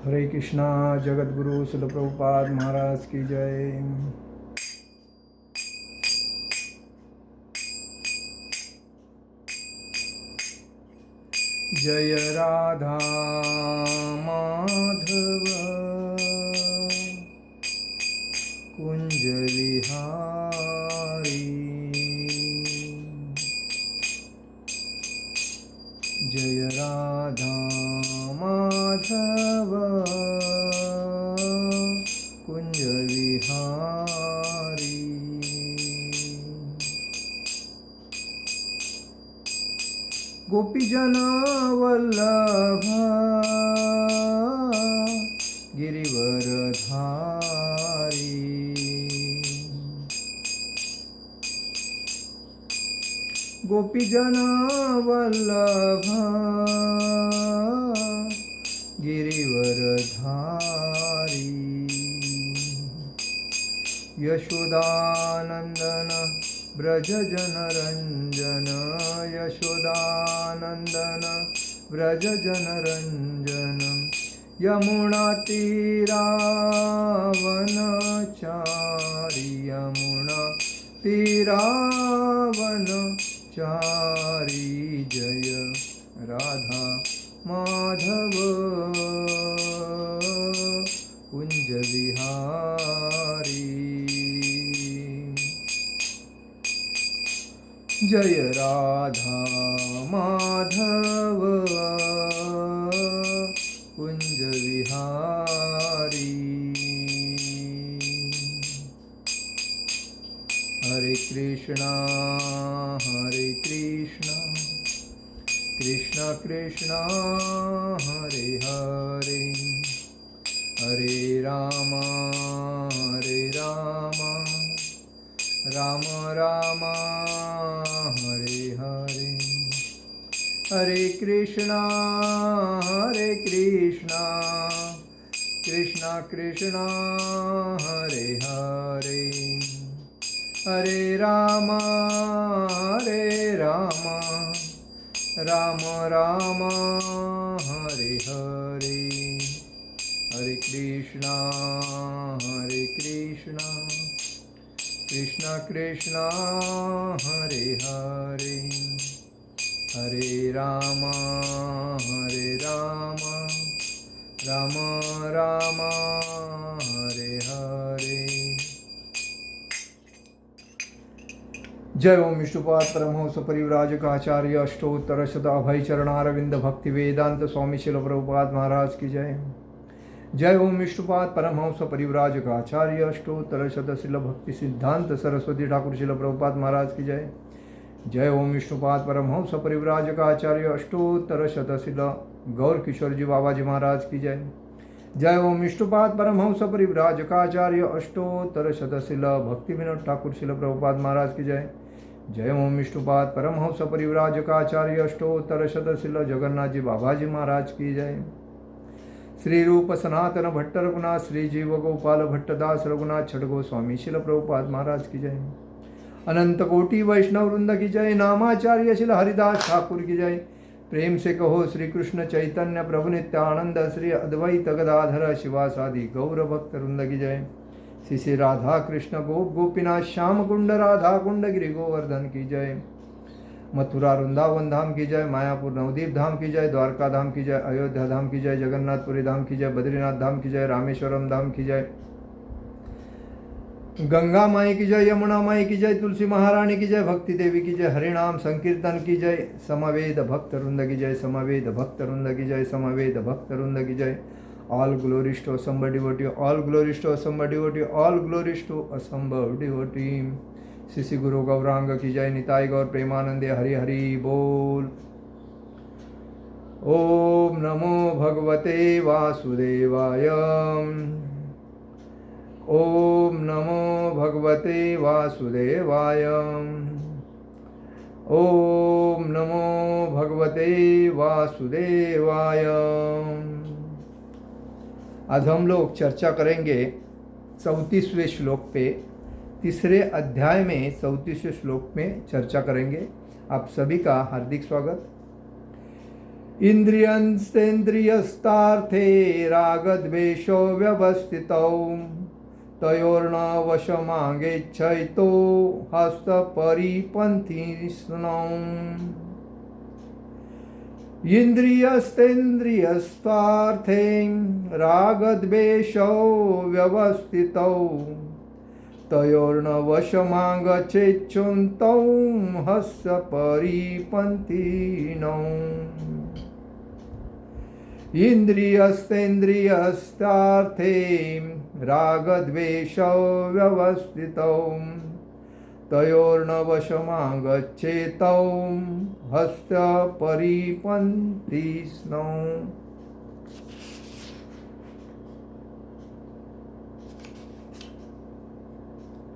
हरे कृष्णा। जगत गुरु शिल प्रभुपाद महाराज की जय। जय राधा माधव कुंज विहारी। जय राधा माधव कुंज विहारी। गोपीजन वल्लभ गिरिवरधारी। गोपीजन वल्लभ गिरिवरधारी। यशोदानंदन ब्रज जनरंजन। यशोदानंदन ब्रज जनरंजन। यमुना तीरावनचारी। यमुना तीरावनचारी। जय राधा माधव कुंज विहारी। जय राधा माधव कुंज विहारी। हरे कृष्णा कृष्ण कृष्ण हरे हरे। हरे राम राम राम हरे हरे। हरे कृष्णा कृष्ण कृष्ण हरे हरे। हरे राम राम राम हरे हरे। हरे कृष्णा कृष्ण कृष्ण हरे हरे। हरे राम राम राम हरे हरे। जय ओम विष्णुपाद परमहंस परिव्राजक आचार्य अष्टोत्तर शत अभय चरणारविंद भक्ति वेदांत स्वामी शिल प्रभुपाद महाराज की जय। जय ओम विष्णुपाद परमहंस परिव्राजक आचार्य अष्टोत्तर शत शिल भक्ति सिद्धांत सरस्वती ठाकुर शिल प्रभुपाद महाराज की जय। जय ओम विष्णुपाद परमहंस परिव्राजक आचार्य अष्टोत्तर शत शिल गौर किशोर जी बाबा जी महाराज की जय। जय ओम विष्णुपाद परमहंस परिव्राजक आचार्य अष्टोत्तर शत शिल भक्ति विनोद ठाकुर शिल प्रभुपाद महाराज की जय। जय ओम विष्णुपाद परमहंस परिव्राजक आचार्य अष्टोत्तर शत शिल जगन्नाथ जी बाबा जी महाराज की जय। श्री रूप सनातन भट्ट रघुनाथ श्री जीव गोपाल भट्टदास रघुनाथ छठ गोस्वामी शिल प्रभुपाद महाराज की जय। अनंत कोटि वैष्णव वृंद की जय। नामाचार्य शिल हरिदास ठाकुर की जय। प्रेम से कहो श्री कृष्ण चैतन्य प्रभु नित्यानंद श्री अद्वैत गदाधर शिवासादि गौर भक्त वृंद की जय। श्री श्री राधा कृष्ण गोप गोपीनाथ श्याम कुंड राधा कुंड गिरि गोवर्धन की जय। मथुरा वृंदावन धाम की जय। मायापुर नवदीप धाम की जय। द्वारका धाम की जय। अयोध्या धाम की जय। जगन्नाथपुरी धाम की जय। बद्रीनाथ धाम की जय। रामेश्वरम धाम की जय। गंगा माई की जय। यमुना माई की जय। तुलसी महारानी की जय। भक्ति देवी की जय। हरिनाम संकीर्तन की जय। समवेद भक्त वृंद की जय। समवेद भक्त वृंद की जय। समवेद भक्त वृंद की जय। All glories to Asamba devotee, all glories to Asamba devotee, all glories to Asamba devotee. Shri Shri गुरु गौरांग की जय। निताई गौर प्रेमानंदे हरि हरि बोल। ओम नमो भगवते वासुदेवाय। ओम नमो भगवते वासुदेवाय। ओम नमो भगवते वासुदेवाय। आज हम लोग चर्चा करेंगे 34वें श्लोक पे। तीसरे अध्याय में 34वें श्लोक में चर्चा करेंगे। आप सभी का हार्दिक स्वागत। इंद्रियस्तेन्द्रियस्तार्थे रागद्वेषो व्यवस्थितौ तयोर्न वशमागेच्छैतो हस्तपरिपन्थिनौ। इंद्रियस्तेन्द्रियस्तार्थे रागद्वेषौ व्यवस्थितौ तयोर्न वशमागच्छेच्छुन्तौ हस्तपरिपन्थिनौ। इंद्रियस्तेन्द्रियस्तार्थे रागद्वेषौ व्यवस्थितौ तयोर्न वशमागच्छेतौ हस्तपरिपन्थिनौ।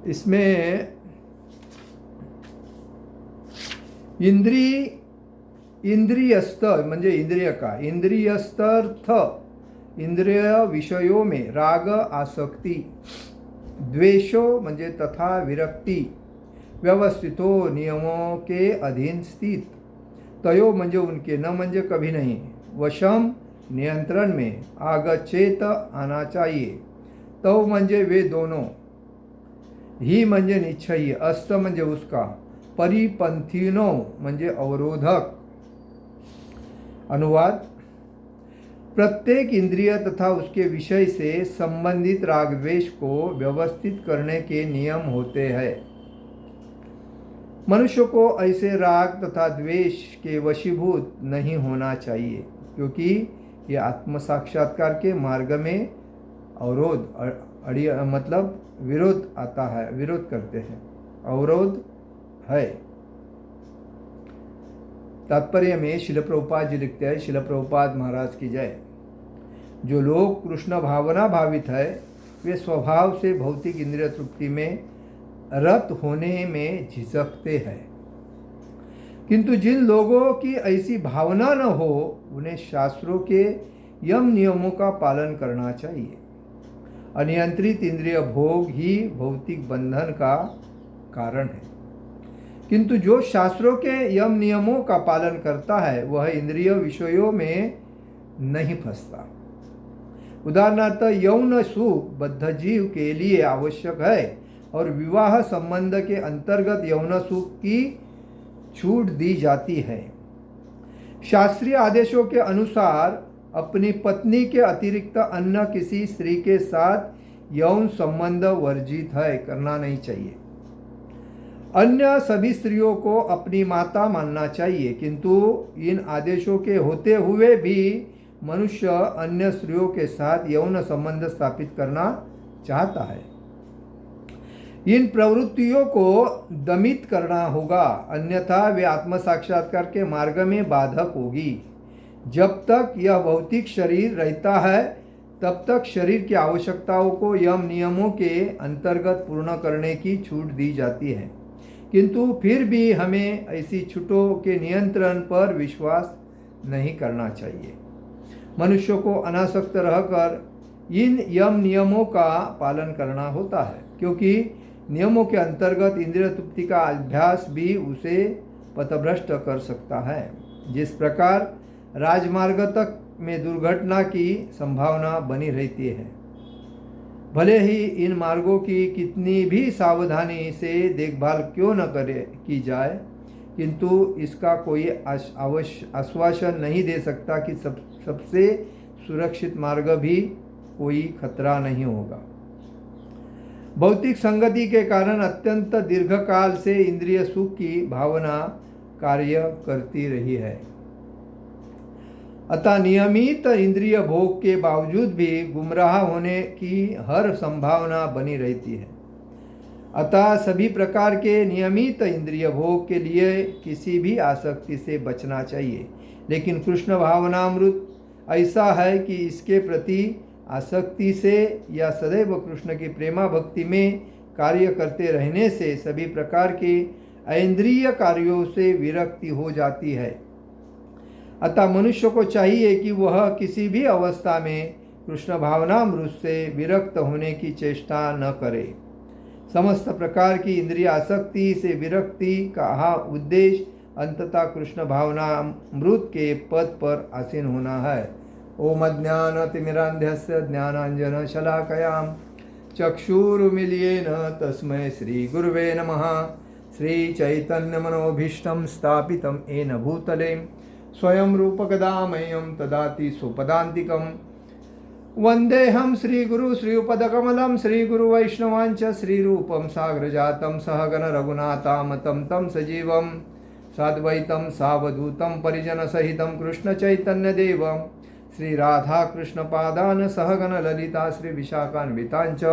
इसमें इंद्रियस्थ म्हणजे इंद्रिय का, इंद्रियस्तर्थ इंद्रिय विषयों में राग आसक्ति, द्वेषो म्हणजे तथा विरक्ति, व्यवस्थितो नियमों के अधीन स्थित, तयो म्हणजे उनके, न म्हणजे कभी नहीं, वशम नियंत्रण में, आगच्छेत आना चाहिए, तव म्हणजे वे दोनों, ही म्हणजे निश्चयी, अस्त म्हणजे उसका, परिपंथीनो म्हणजे अवरोधक। अनुवाद: प्रत्येक इंद्रिय तथा उसके विषय से संबंधित राग द्वेष को व्यवस्थित करने के नियम होते हैं। मनुष्य को ऐसे राग तथा द्वेष के वशीभूत नहीं होना चाहिए, क्योंकि ये आत्म साक्षात्कार के मार्ग में अवरोध मतलब विरोध आता है, विरोध करते हैं, अवरोध है। तात्पर्य में शिल प्रभुपाद जी लिखते हैं, शिल प्रभुपाद महाराज की जय। जो लोग कृष्ण भावना भावित है वे स्वभाव से भौतिक इंद्रिय तृप्ति में रत होने में झिझकते हैं, किंतु जिन लोगों की ऐसी भावना न हो उन्हें शास्त्रों के यम नियमों का पालन करना चाहिए। अनियंत्रित इंद्रिय भोग ही भौतिक बंधन का कारण है, किंतु जो शास्त्रों के यम नियमों का पालन करता है वह इंद्रिय विषयों में नहीं फंसता। उदाहरणार्थ यौन सुख बद्ध जीव के लिए आवश्यक है और विवाह संबंध के अंतर्गत यौन सुख की छूट दी जाती है। शास्त्रीय आदेशों के अनुसार अपनी पत्नी के अतिरिक्त अन्य किसी स्त्री के साथ यौन संबंध वर्जित है, करना नहीं चाहिए। अन्य सभी स्त्रियों को अपनी माता मानना चाहिए, किंतु इन आदेशों के होते हुए भी मनुष्य अन्य स्त्रियों के साथ यौन संबंध स्थापित करना चाहता है। इन प्रवृत्तियों को दमित करना होगा, अन्यथा वे आत्म साक्षात्कार के मार्ग में बाधक होगी। जब तक यह भौतिक शरीर रहता है तब तक शरीर की आवश्यकताओं को यम नियमों के अंतर्गत पूर्ण करने की छूट दी जाती है, किंतु फिर भी हमें ऐसी छूटों के नियंत्रण पर विश्वास नहीं करना चाहिए। मनुष्य को अनासक्त रहकर इन यम नियमों का पालन करना होता है, क्योंकि नियमों के अंतर्गत इंद्रिय तृप्ति का अभ्यास भी उसे पथभ्रष्ट कर सकता है। जिस प्रकार राजमार्ग तक में दुर्घटना की संभावना बनी रहती है, भले ही इन मार्गों की कितनी भी सावधानी से देखभाल क्यों न की जाए, किंतु इसका कोई आश्वासन नहीं दे सकता कि सबसे सुरक्षित मार्ग भी कोई खतरा नहीं होगा। भौतिक संगति के कारण अत्यंत दीर्घकाल से इंद्रिय सुख की भावना कार्य करती रही है। अतः नियमित इंद्रिय भोग के बावजूद भी गुमराह होने की हर संभावना बनी रहती है। अतः सभी प्रकार के नियमित इंद्रिय भोग के लिए किसी भी आसक्ति से बचना चाहिए, लेकिन कृष्ण भावनामृत ऐसा है कि इसके प्रति आसक्ति से या सदैव कृष्ण की प्रेमा भक्ति में कार्य करते रहने से सभी प्रकार के ऐन्द्रिय कार्यों से विरक्ति हो जाती है। अतः मनुष्य को चाहिए कि वह किसी भी अवस्था में कृष्ण भावनामृत से विरक्त होने की चेष्टा न करे। समस्त प्रकार की इंद्रिय आसक्ति से विरक्ति का उद्देश्य अंततः कृष्ण भावना अमृत के पद पर आसीन होना है। ओम अज्ञानतिमिरान्धस्य ज्ञानाञ्जनशलाकयां चक्षुरुन्मीलितेन तस्मै श्रीगुरुवे नमः। श्रीचैतन्यमनोभीष्टं स्थापितं येन भूतले स्वयं रूपकदा मह्यं ददाति स्वपदान्तिकं। वन्देऽहं श्रीगुरु श्रीयुपदकमलं श्रीगुरुवैष्णवांच श्रीरूपं साग्रजातं सहगण रघुनाथामतं तं सजीवं साद्वैतं सावधूतं परिजनसहितं कृष्णचैतन्यदेवं श्री राधा कृष्ण पादान सहगण ललिता श्री विशाखान्वितांच।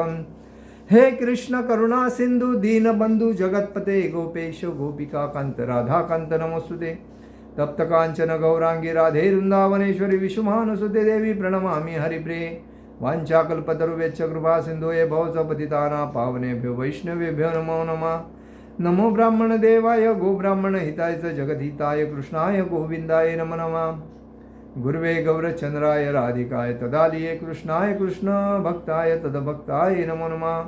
हे कृष्ण करुणा सिंधु दीनबंधु जगतपते गोपेश गोपिका कांत राधा कांत नमोस्तुते। तप्त कांचन गौरांगी राधे वृंदावनेश्वरी विशुमानुसुते देवी प्रणमामि हरिप्रिये। वाञ्छाकल्पतरुभ्यश्च कृपा सिन्धुभ्यो भवतः पतितानां पावनेभ्यो वैष्णवेभ्यो नमो नमः। नमो ब्राह्मण देवाय गो ब्राह्मण हिताय च जगद्हिताय कृष्णाय गोविंदाय नमो नमः। गुरुवे गौरचंद्राय राधिकाय तदालिये कृष्णाय कृष्ण भक्ताय तदभक्ताय नमो नमः।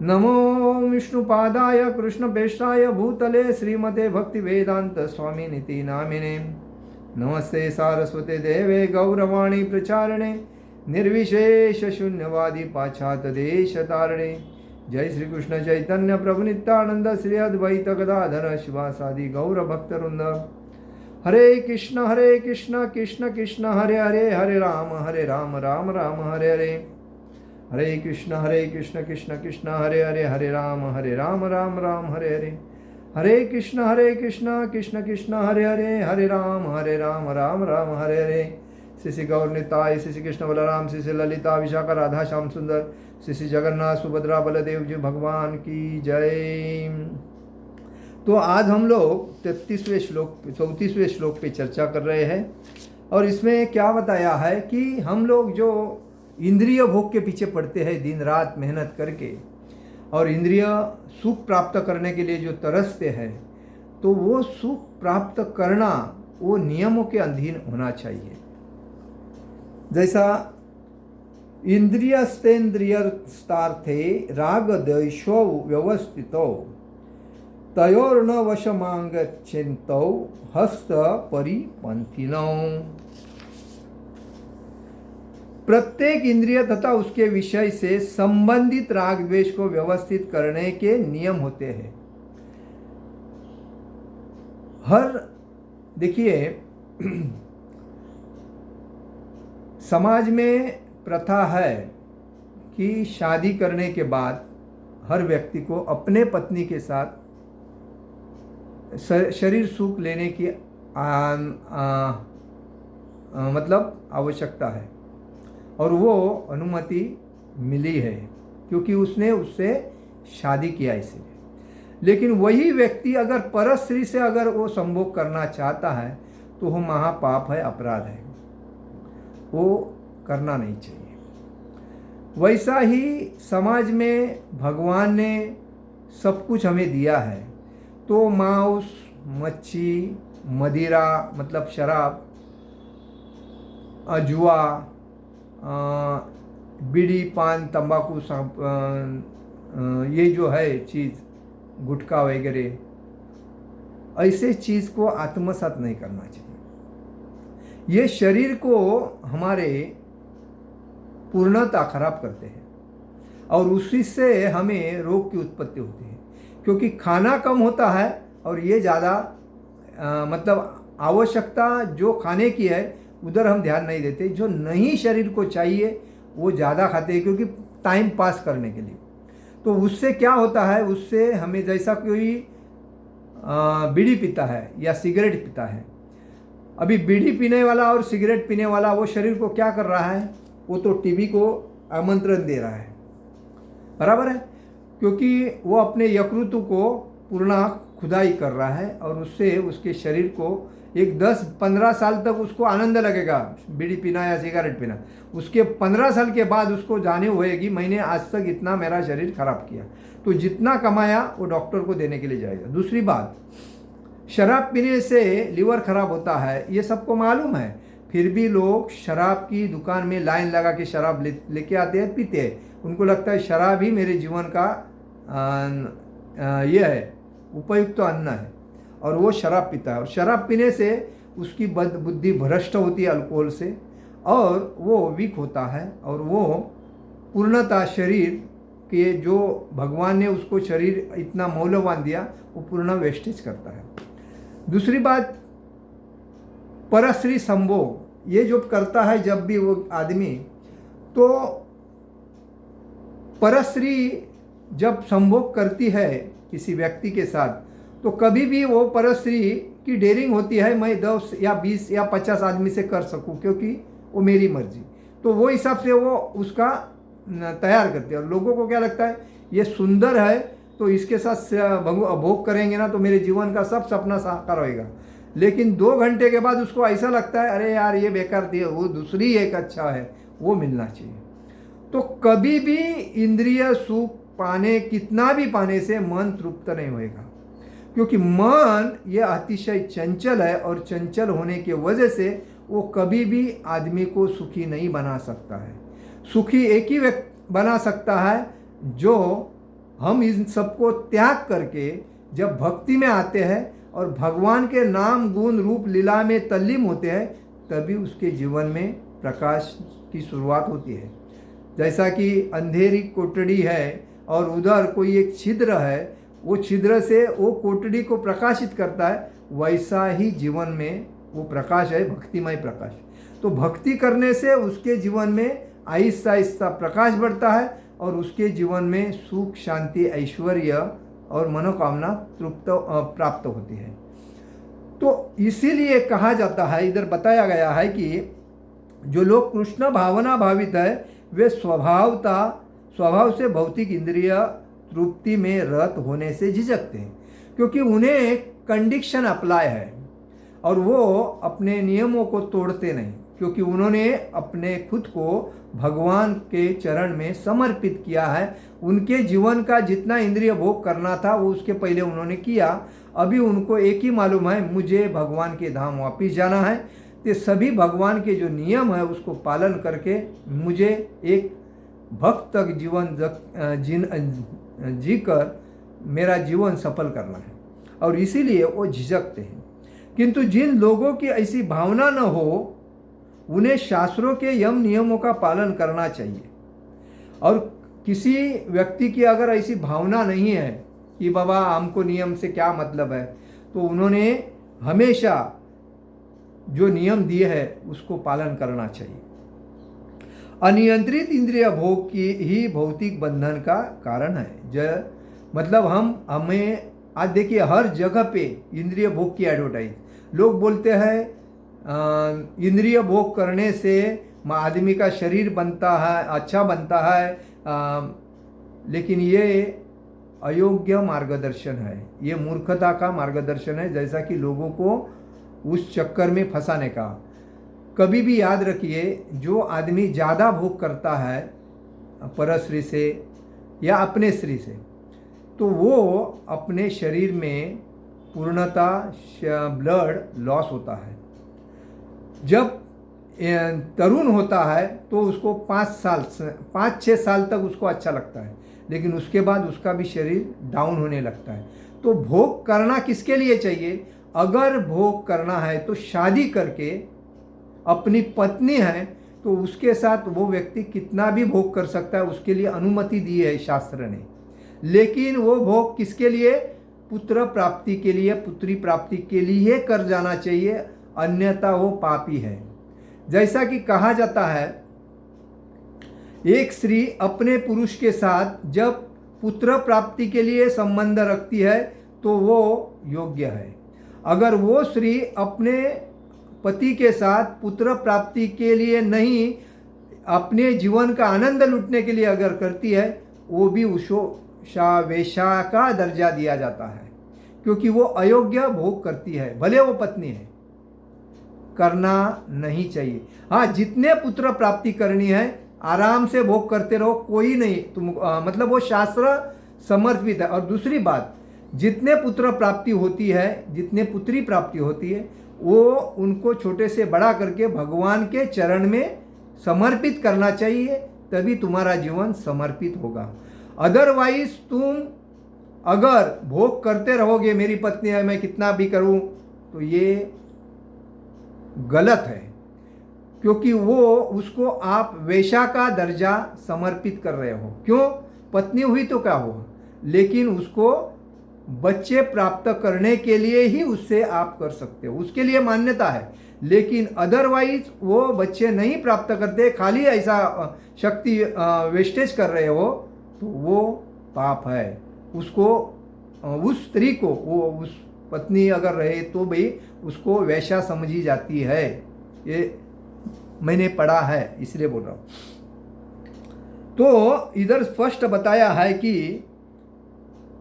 नमो विष्णुपादाय कृष्णपेष्ठाय भूतले श्रीमते भक्तिवेदांत स्वामिनिति नामिने। नमस्ते सारस्वते देवे गौरवाणी प्रचारणे निर्विशेष शून्यवादी पाश्चात्यदेशतारणे। जय श्री कृष्ण चैतन्य प्रभु नित्यानंद श्री अद्वैत गदाधर शिवासादि गौर भक्तवृंद। हरे कृष्ण कृष्ण कृष्ण हरे हरे हरे राम राम राम हरे हरे। हरे कृष्ण कृष्ण कृष्ण हरे हरे हरे राम राम राम हरे हरे। हरे कृष्ण कृष्ण कृष्ण हरे हरे राम राम राम हरे हरे। श्री श्री गौर निताय श्री श्री कृष्ण बलराम श्री श्री ललिता विशाखा राधा श्याम सुंदर श्री श्री जगन्नाथ सुभद्रा बलदेव जी भगवान की जय। तो आज हम लोग 34वें श्लोक पे चर्चा कर रहे हैं और इसमें क्या बताया है कि हम लोग जो इंद्रिय भोग के पीछे पड़ते हैं दिन रात मेहनत करके और इंद्रिय सुख प्राप्त करने के लिए जो तरसते हैं, तो वो सुख प्राप्त करना वो नियमों के अधीन होना चाहिए। जैसा इंद्रियस्तेन्द्रियस्तार्थे राग द्वेषौ व्यवस्थितौ तयोर्न वशमागच्छन्तौ हस्त परिपंथिनौ। प्रत्येक इंद्रिय तथा उसके विषय से संबंधित राग द्वेष को व्यवस्थित करने के नियम होते हैं। देखिए समाज में प्रथा है कि शादी करने के बाद हर व्यक्ति को अपने पत्नी के साथ शरीर सुख लेने की मतलब आवश्यकता है और वो अनुमति मिली है क्योंकि उसने उससे शादी किया इसलिए। लेकिन वही व्यक्ति अगर पर स्त्री से अगर वो संभोग करना चाहता है तो वो महापाप है, अपराध है, वो करना नहीं चाहिए। वैसा ही समाज में भगवान ने सब कुछ हमें दिया है, तो मांस मच्छी मदिरा मतलब शराब जुआ बीड़ी पान तंबाकू ये जो है चीज़ गुटखा वगैरह ऐसे चीज़ को आत्मसात नहीं करना चाहिए। ये शरीर को हमारे पूर्णता खराब करते हैं और उसी से हमें रोग की उत्पत्ति होती है, क्योंकि खाना कम होता है और ये ज़्यादा मतलब आवश्यकता जो खाने की है उधर हम ध्यान नहीं देते। जो नहीं शरीर को चाहिए वो ज़्यादा खाते हैं क्योंकि टाइम पास करने के लिए। तो उससे क्या होता है, उससे हमें जैसा कोई बीड़ी पीता है या सिगरेट पीता है, अभी बीड़ी पीने वाला और सिगरेट पीने वाला वो शरीर को क्या कर रहा है, वो तो टीबी को आमंत्रण दे रहा है, बराबर है, क्योंकि वो अपने यकृत को पूर्ण खुदाई कर रहा है और उससे उसके शरीर को एक 10-15 साल तक उसको आनंद लगेगा बीड़ी पीना या सिगरेट पीना। उसके 15 साल के बाद उसको जाने होएगी मैंने आज तक इतना मेरा शरीर खराब किया, तो जितना कमाया वो डॉक्टर को देने के लिए जाएगा। दूसरी बात, शराब पीने से लीवर खराब होता है, ये सबको मालूम है, फिर भी लोग शराब की दुकान में लाइन लगा के शराब लेके आते हैं, पीते हैं। उनको लगता है शराब ही मेरे जीवन का ये है उपयुक्त अन्न है। और वो शराब पीता है, और शराब पीने से उसकी बुद्धि भ्रष्ट होती है अल्कोहल से, और वो वीक होता है, और वो पूर्णतः शरीर के जो भगवान ने उसको शरीर इतना मौल्यवान दिया वो पूर्ण वेस्टेज करता है। दूसरी बात, परस्त्री संभोग, ये जो करता है जब भी वो आदमी, तो परस्त्री जब संभोग करती है किसी व्यक्ति के साथ, तो कभी भी वो परस्त्री की डेयरिंग होती है मैं 10 या 20 या 50 आदमी से कर सकूं, क्योंकि वो मेरी मर्जी। तो वो हिसाब से वो उसका तैयार करते हैं, और लोगों को क्या लगता है ये सुंदर है तो इसके साथ भोग करेंगे ना तो मेरे जीवन का सब सपना साकार होएगा। लेकिन 2 घंटे के बाद उसको ऐसा लगता है अरे यार ये बेकार थी, वो दूसरी एक अच्छा है, वो मिलना चाहिए। तो कभी भी इंद्रिय सुख पाने, कितना भी पाने से मन तृप्त नहीं होएगा, क्योंकि मन ये अतिशय चंचल है, और चंचल होने की वजह से वो कभी भी आदमी को सुखी नहीं बना सकता है। सुखी एक ही व्यक्ति बना सकता है जो हम इन सबको त्याग करके जब भक्ति में आते हैं और भगवान के नाम गुण रूप लीला में तल्लीन होते हैं, तभी उसके जीवन में प्रकाश की शुरुआत होती है। जैसा कि अंधेरी कोठड़ी है और उधर कोई एक छिद्र है, वो छिद्र से वो कोठड़ी को प्रकाशित करता है, वैसा ही जीवन में वो प्रकाश है, भक्तिमय प्रकाश। तो भक्ति करने से उसके जीवन में आहिस्ता आहिस्ता प्रकाश बढ़ता है, और उसके जीवन में सुख शांति ऐश्वर्य और मनोकामना तृप्त प्राप्त होती है। तो इसीलिए कहा जाता है, इधर बताया गया है कि जो लोग कृष्ण भावना भावित है वे स्वभाव से भौतिक इंद्रिय तृप्ति में रत होने से झिझकते हैं, क्योंकि उन्हें एक कंडीशन अप्लाई है और वो अपने नियमों को तोड़ते नहीं, क्योंकि उन्होंने अपने खुद को भगवान के चरण में समर्पित किया है। उनके जीवन का जितना इंद्रिय भोग करना था वो उसके पहले उन्होंने किया। अभी उनको एक ही मालूम है, मुझे भगवान के धाम वापिस जाना है। तो सभी भगवान के जो नियम है उसको पालन करके मुझे एक भक्त तक जीवन जीकर मेरा जीवन सफल करना है, और इसीलिए वो झिझकते हैं। किंतु जिन लोगों की ऐसी भावना न हो, उन्हें शास्त्रों के यम नियमों का पालन करना चाहिए। और किसी व्यक्ति की अगर ऐसी भावना नहीं है कि बाबा हमको नियम से क्या मतलब है, तो उन्होंने हमेशा जो नियम दिए हैं उसको पालन करना चाहिए। अनियंत्रित इंद्रिय भोग की ही भौतिक बंधन का कारण है। मतलब हमें आज देखिए हर जगह पे इंद्रिय भोग की एडवर्टाइज, लोग बोलते हैं इंद्रिय भोग करने से आदमी का शरीर बनता है, अच्छा बनता है, लेकिन ये अयोग्य मार्गदर्शन है, ये मूर्खता का मार्गदर्शन है, जैसा कि लोगों को उस चक्कर में फंसाने का। कभी भी याद रखिए, जो आदमी ज़्यादा भोग करता है परस्त्री से या अपने स्त्री से, तो वो अपने शरीर में पूर्णतः ब्लड लॉस होता है। जब तरुण होता है तो उसको 5-6 साल तक उसको अच्छा लगता है, लेकिन उसके बाद उसका भी शरीर डाउन होने लगता है। तो भोग करना किसके लिए चाहिए? अगर भोग करना है तो शादी करके अपनी पत्नी है तो उसके साथ वो व्यक्ति कितना भी भोग कर सकता है, उसके लिए अनुमति दी है शास्त्र ने। लेकिन वो भोग किसके लिए? पुत्र प्राप्ति के लिए, पुत्री प्राप्ति के लिए कर जाना चाहिए, अन्यथा वो पापी है। जैसा कि कहा जाता है, एक स्त्री अपने पुरुष के साथ जब पुत्र प्राप्ति के लिए संबंध रखती है तो वो योग्य है। अगर वो स्त्री अपने पति के साथ पुत्र प्राप्ति के लिए नहीं, अपने जीवन का आनंद लूटने के लिए अगर करती है, वो भी उसको वेश्या का दर्जा दिया जाता है, क्योंकि वो अयोग्य भोग करती है, भले वो पत्नी है। करना नहीं चाहिए। हाँ, जितने पुत्र प्राप्ति करनी है आराम से भोग करते रहो, कोई नहीं मतलब वो शास्त्र समर्पित है। और दूसरी बात, जितने पुत्र प्राप्ति होती है, जितने पुत्री प्राप्ति होती है, वो उनको छोटे से बड़ा करके भगवान के चरण में समर्पित करना चाहिए, तभी तुम्हारा जीवन समर्पित होगा। अदरवाइज तुम अगर भोग करते रहोगे मेरी पत्नी है मैं कितना भी करूं, तो ये गलत है, क्योंकि वो उसको आप वेश्या का दर्जा समर्पित कर रहे हो। क्यों? पत्नी हुई तो क्या हुआ, लेकिन उसको बच्चे प्राप्त करने के लिए ही उससे आप कर सकते हो, उसके लिए मान्यता है। लेकिन अदरवाइज वो बच्चे नहीं प्राप्त करते, खाली ऐसा शक्ति वेस्टेज कर रहे हो, तो वो पाप है। उसको उस स्त्री को, वो उस पत्नी अगर रहे तो भी उसको वैश्या समझी जाती है। ये मैंने पढ़ा है, इसलिए बोल रहा हूँ। तो इधर स्पष्ट बताया है कि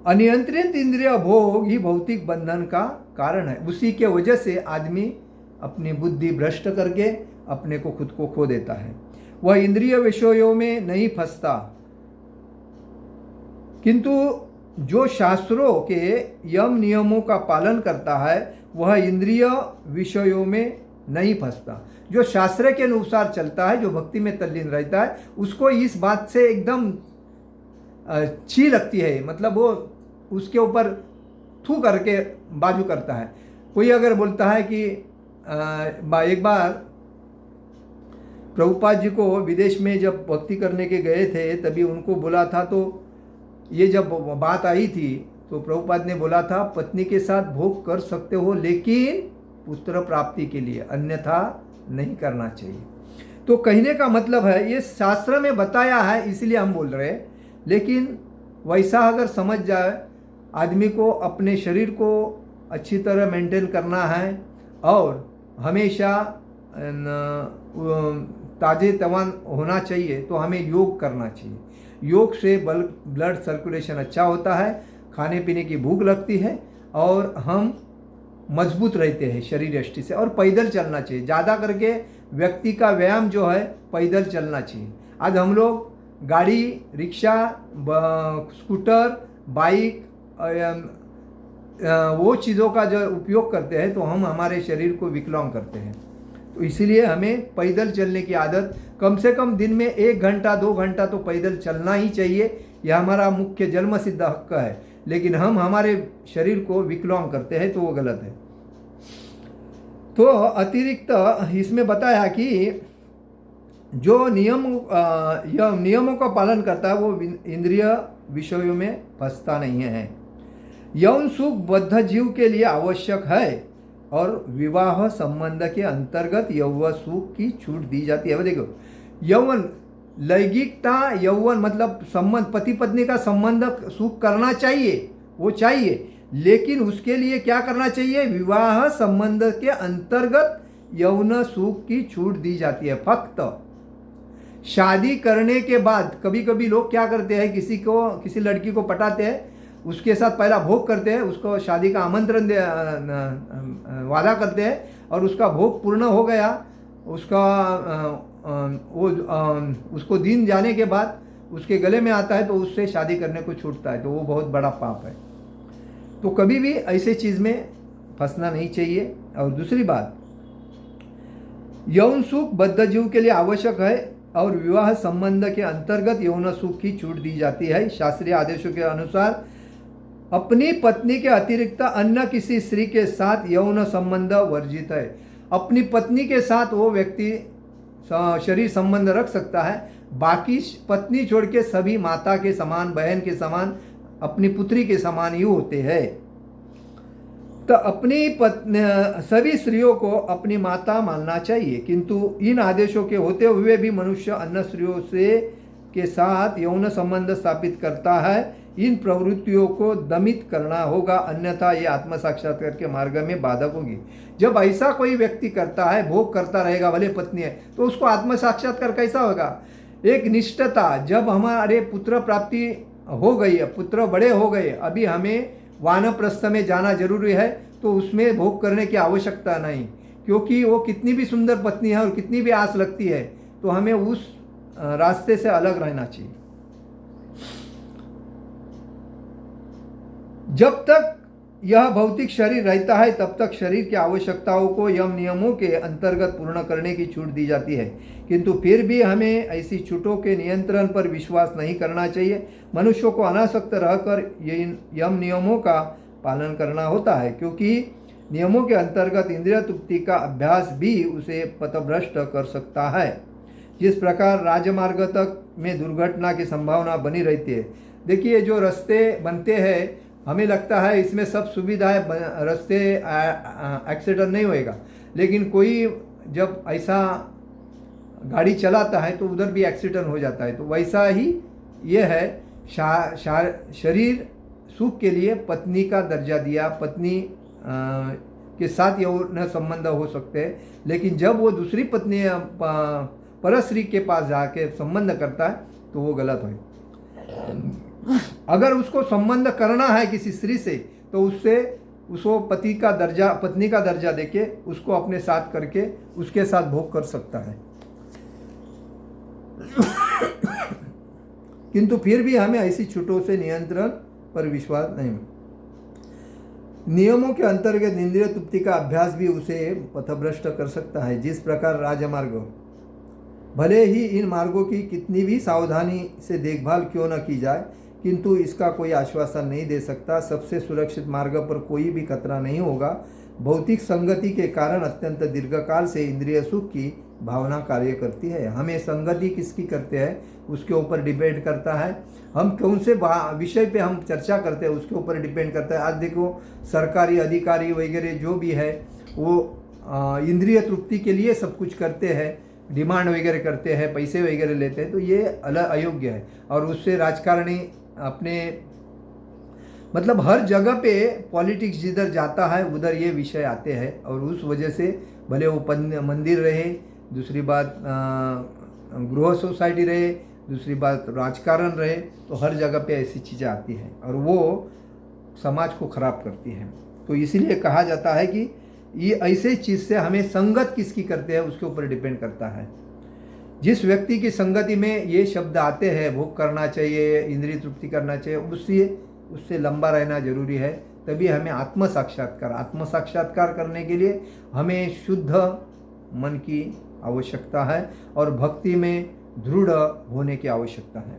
अनियंत्रित इंद्रिय भोग ही भौतिक बंधन का कारण है। उसी के वजह से आदमी अपनी बुद्धि भ्रष्ट करके अपने को खुद को खो देता है। वह इंद्रिय विषयों में नहीं फंसता, किंतु जो शास्त्रों के यम नियमों का पालन करता है वह इंद्रिय विषयों में नहीं फंसता। जो शास्त्र के अनुसार चलता है, जो भक्ति में तल्लीन रहता है, उसको इस बात से एकदम अच्छी लगती है, मतलब वो उसके ऊपर थू करके बाजू करता है। कोई अगर बोलता है कि एक बार प्रभुपाद जी को विदेश में जब भक्ति करने के गए थे, तभी उनको बोला था, तो ये जब बात आई थी तो प्रभुपाद ने बोला था पत्नी के साथ भोग कर सकते हो, लेकिन पुत्र प्राप्ति के लिए, अन्यथा नहीं करना चाहिए। तो कहने का मतलब है ये शास्त्र में बताया है, इसलिए हम बोल रहे हैं। लेकिन वैसा अगर समझ जाए, आदमी को अपने शरीर को अच्छी तरह मेंटेन करना है और हमेशा ताजे तवान होना चाहिए, तो हमें योग करना चाहिए। योग से ब्लड सर्कुलेशन अच्छा होता है, खाने पीने की भूख लगती है और हम मजबूत रहते हैं शरीर दृष्टि से। और पैदल चलना चाहिए, ज़्यादा करके व्यक्ति का व्यायाम जो है पैदल चलना चाहिए। आज हम लोग गाड़ी, रिक्शा, स्कूटर, बाइक, वो चीज़ों का जो उपयोग करते हैं, तो हम हमारे शरीर को विकलांग करते हैं। तो इसीलिए हमें पैदल चलने की आदत, कम से कम दिन में 1 घंटा 2 घंटा तो पैदल चलना ही चाहिए। यह हमारा मुख्य जन्म सिद्ध हक है, लेकिन हम हमारे शरीर को विकलांग करते हैं, तो वो गलत है। तो अतिरिक्त इसमें बताया कि जो नियमों का पालन करता है वो इंद्रिय विषयों में फंसता नहीं है। यौन सुख बद्ध जीव के लिए आवश्यक है और विवाह संबंध के अंतर्गत यौवन सुख की छूट दी जाती है। देखो, यौवन, लैंगिकता, यौवन मतलब संबंध, पति पत्नी का संबंध सुख करना चाहिए, वो चाहिए, लेकिन उसके लिए क्या करना चाहिए? विवाह संबंध के अंतर्गत यौन सुख की छूट दी जाती है। फक्त शादी करने के बाद कभी कभी लोग क्या करते हैं, किसी लड़की को पटाते हैं, उसके साथ पहला भोग करते हैं, उसको शादी का आमंत्रण वादा करते हैं, और उसका भोग पूर्ण हो गया, उसको दिन जाने के बाद उसके गले में आता है, तो उससे शादी करने को छूटता है, तो वो बहुत बड़ा पाप है। तो कभी भी ऐसे चीज़ में फंसना नहीं चाहिए। और दूसरी बात, यौन सुख बद्ध जीव के लिए आवश्यक है और विवाह संबंध के अंतर्गत यौन सुख की छूट दी जाती है। शास्त्रीय आदेशों के अनुसार अपनी पत्नी के अतिरिक्त अन्य किसी स्त्री के साथ यौन संबंध वर्जित है। अपनी पत्नी के साथ वो व्यक्ति शरीर संबंध रख सकता है, बाकी पत्नी छोड़ के सभी माता के समान, बहन के समान, अपनी पुत्री के समान ही होते हैं। तो अपनी पत्नी, सभी स्त्रियों को अपनी माता मानना चाहिए, किंतु इन आदेशों के होते हुए भी मनुष्य अन्य स्त्रियों से के साथ यौन संबंध स्थापित करता है। इन प्रवृत्तियों को दमित करना होगा, अन्यथा ये आत्म साक्षात्कार के मार्ग में बाधक होगी। जब ऐसा कोई व्यक्ति करता है, भोग करता रहेगा, भले पत्नी है, तो उसको आत्म साक्षात्कार कैसा होगा? एक निष्ठता, जब हमारे पुत्र प्राप्ति हो गई है, पुत्र बड़े हो गए, अभी हमें वानप्रस्थ में जाना जरूरी है, तो उसमें भोग करने की आवश्यकता नहीं, क्योंकि वो कितनी भी सुंदर पत्नी है और कितनी भी आस लगती है, तो हमें उस रास्ते से अलग रहना चाहिए। जब तक यह भौतिक शरीर रहता है तब तक शरीर की आवश्यकताओं को यम नियमों के अंतर्गत पूर्ण करने की छूट दी जाती है, किंतु फिर भी हमें ऐसी छूटों के नियंत्रण पर विश्वास नहीं करना चाहिए। मनुष्यों को अनासक्त रहकर यम नियमों का पालन करना होता है, क्योंकि नियमों के अंतर्गत इंद्रिय तृप्ति का अभ्यास भी उसे पथभ्रष्ट कर सकता है। जिस प्रकार राजमार्ग तक में दुर्घटना की संभावना बनी रहती है। देखिए, जो रास्ते बनते हैं हमें लगता है इसमें सब सुविधा है, रास्ते एक्सीडेंट नहीं होएगा, लेकिन कोई जब ऐसा गाड़ी चलाता है तो उधर भी एक्सीडेंट हो जाता है। तो वैसा ही ये है, शरीर सुख के लिए पत्नी का दर्जा दिया, पत्नी के साथ यौन संबंध हो सकते हैं, लेकिन जब वो दूसरी पत्नी परस्त्री के पास जाके संबंध करता है तो वो गलत है। अगर उसको संबंध करना है किसी स्त्री से तो उसको पत्नी का दर्जा देके उसको अपने साथ करके उसके साथ भोग कर सकता है। किंतु फिर भी हमें ऐसी छूटों से नियंत्रण पर विश्वास नहीं। नियमों के अंतर्गत इंद्रिय तृप्ति का अभ्यास भी उसे पथभ्रष्ट कर सकता है। जिस प्रकार राजमार्ग, भले ही इन मार्गों की कितनी भी सावधानी से देखभाल क्यों न की जाए, किंतु इसका कोई आश्वासन नहीं दे सकता। सबसे सुरक्षित मार्ग पर कोई भी खतरा नहीं होगा। भौतिक संगति के कारण अत्यंत दीर्घकाल से इंद्रिय सुख की भावना कार्य करती है। हमें संगति किसकी करते हैं उसके ऊपर डिपेंड करता है। हम कौन से विषय पे हम चर्चा करते हैं उसके ऊपर डिपेंड करता है। आज देखो, सरकारी अधिकारी वगैरह जो भी है वो इंद्रिय तृप्ति के लिए सब कुछ करते हैं, डिमांड वगैरह करते हैं, पैसे वगैरह लेते हैं, तो ये अलग अयोग्य है। और उससे राजकारणी अपने मतलब हर जगह पे पॉलिटिक्स जिधर जाता है उधर ये विषय आते हैं, और उस वजह से भले वो मंदिर रहे, दूसरी बात गृह सोसाइटी रहे, दूसरी बात राजकारण रहे, तो हर जगह पे ऐसी चीज़ें आती हैं और वो समाज को खराब करती हैं। तो इसीलिए कहा जाता है कि ये ऐसे चीज़ से हमें संगत किसकी करते हैं उसके ऊपर डिपेंड करता है। जिस व्यक्ति की संगति में ये शब्द आते हैं, भोग करना चाहिए, इंद्रिय तृप्ति करना चाहिए, उससे लंबा रहना जरूरी है। तभी हमें आत्म साक्षात्कार करने के लिए हमें शुद्ध मन की आवश्यकता है और भक्ति में दृढ़ होने की आवश्यकता है।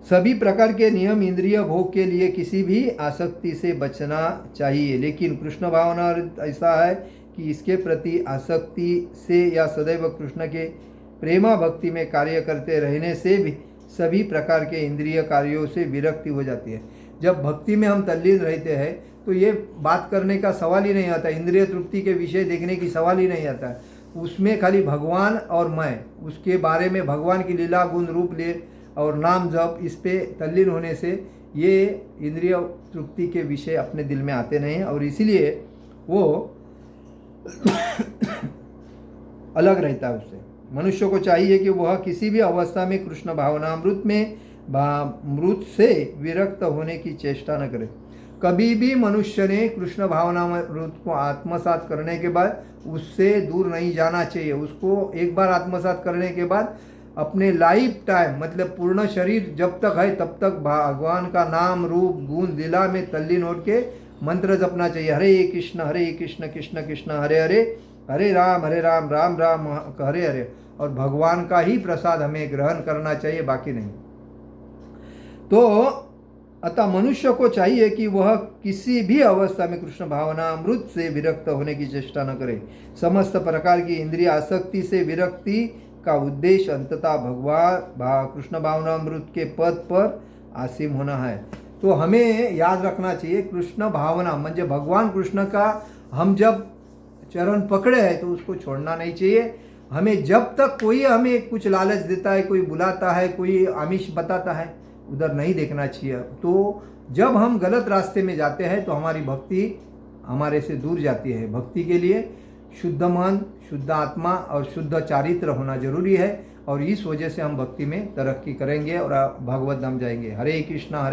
सभी प्रकार के नियम इंद्रिय भोग के लिए किसी भी आसक्ति से बचना चाहिए, लेकिन कृष्ण भावना ऐसा है कि इसके प्रति आसक्ति से या सदैव कृष्ण के प्रेमा भक्ति में कार्य करते रहने से भी सभी प्रकार के इंद्रिय कार्यों से विरक्ति हो जाती है। जब भक्ति में हम तल्लीन रहते हैं तो ये बात करने का सवाल ही नहीं आता, इंद्रिय तृप्ति के विषय देखने की सवाल ही नहीं आता। उसमें खाली भगवान और मैं, उसके बारे में भगवान की लीला गुण रूप ले और नाम जप, इस पे तल्लीन होने से ये इंद्रिय तृप्ति के विषय अपने दिल में आते नहीं, और इसीलिए वो अलग रहता है उससे। मनुष्य को चाहिए कि वह किसी भी अवस्था में कृष्ण भावनामृत से विरक्त होने की चेष्टा न करे। कभी भी मनुष्य ने कृष्ण भावनामृत को आत्मसात करने के बाद उससे दूर नहीं जाना चाहिए। उसको एक बार आत्मसात करने के बाद अपने लाइफ टाइम मतलब पूर्ण शरीर जब तक है तब तक भगवान का नाम रूप गुण लीला में तल्लीन होकर मंत्र जपना चाहिए। हरे कृष्ण कृष्ण कृष्ण हरे हरे, हरे राम राम राम हरे हरे, और भगवान का ही प्रसाद हमें ग्रहण करना चाहिए, बाकी नहीं। तो अतः मनुष्य को चाहिए कि वह किसी भी अवस्था में कृष्ण भावनामृत से विरक्त होने की चेष्टा न करे। समस्त प्रकार की इंद्रिय आसक्ति से विरक्ति का उद्देश्य अंततः भगवान कृष्ण भावनामृत के पद पर आसीम होना है। तो हमें याद रखना चाहिए, कृष्ण भावना म्हणजे भगवान कृष्ण का हम जब चरण पकड़े हैं तो उसको छोड़ना नहीं चाहिए। हमें जब तक कोई हमें कुछ लालच देता है, कोई बुलाता है, कोई आमिष बताता है, उधर नहीं देखना चाहिए। तो जब हम गलत रास्ते में जाते हैं तो हमारी भक्ति हमारे से दूर जाती है। भक्ति के लिए शुद्ध मन, शुद्ध आत्मा और शुद्ध चारित्र होना जरूरी है, और इस वजह से हम भक्ति में तरक्की करेंगे और भगवत धाम जाएंगे। हरे कृष्णा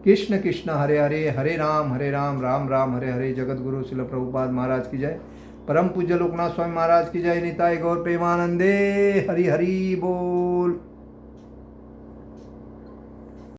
कृष्ण कृष्ण हरे हरे, हरे राम राम राम हरे हरे। जगत गुरु श्रील प्रभुपाद महाराज की जय। परम पूज्य लोकनाथ स्वामी महाराज की जय। निताय गौर प्रेमानंदे। हरि हरि बोल।